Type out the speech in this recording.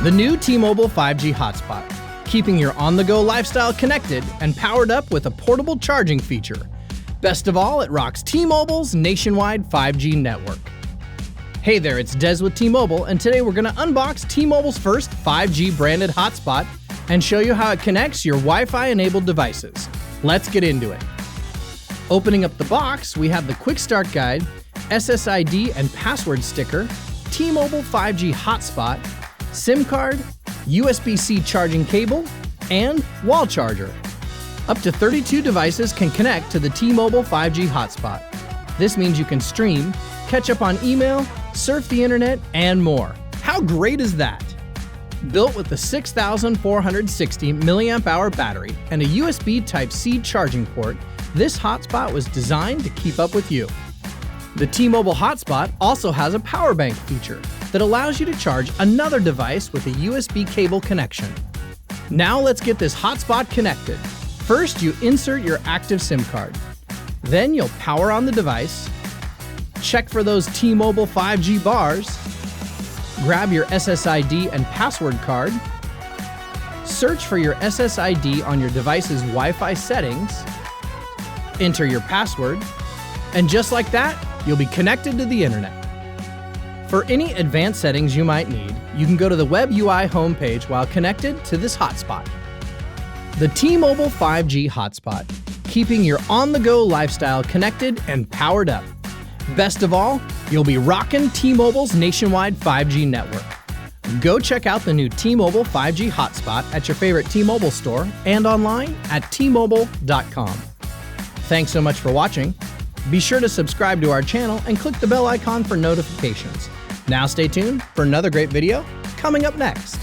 The new T-Mobile 5G Hotspot, keeping your on-the-go lifestyle connected and powered up with a portable charging feature. Best of all, it rocks T-Mobile's nationwide 5G network. Hey there, it's Des with T-Mobile, and today we're going to unbox T-Mobile's first 5G branded hotspot and show you how it connects your Wi-Fi enabled devices. Let's get into it. Opening up the box, we have the quick start guide, SSID and password sticker, T-Mobile 5G hotspot, SIM card, USB-C charging cable, and wall charger. Up to 32 devices can connect to the T-Mobile 5G hotspot. This means you can stream, catch up on email, surf the internet, and more. How great is that? Built with the 6,460 mAh battery and a USB Type-C charging port, this hotspot was designed to keep up with you. The T-Mobile hotspot also has a power bank feature that allows you to charge another device with a USB cable connection. Now let's get this hotspot connected. First, you insert your active SIM card. Then you'll power on the device, check for those T-Mobile 5G bars, grab your SSID and password card, search for your SSID on your device's Wi-Fi settings, enter your password, and just like that, you'll be connected to the internet. For any advanced settings you might need, you can go to the Web UI homepage while connected to this hotspot. The T-Mobile 5G hotspot, keeping your on-the-go lifestyle connected and powered up. Best of all, you'll be rocking T-Mobile's nationwide 5G network. Go check out the new T-Mobile 5G hotspot at your favorite T-Mobile store and online at tmobile.com. Thanks so much for watching. Be sure to subscribe to our channel and click the bell icon for notifications. Now stay tuned for another great video coming up next.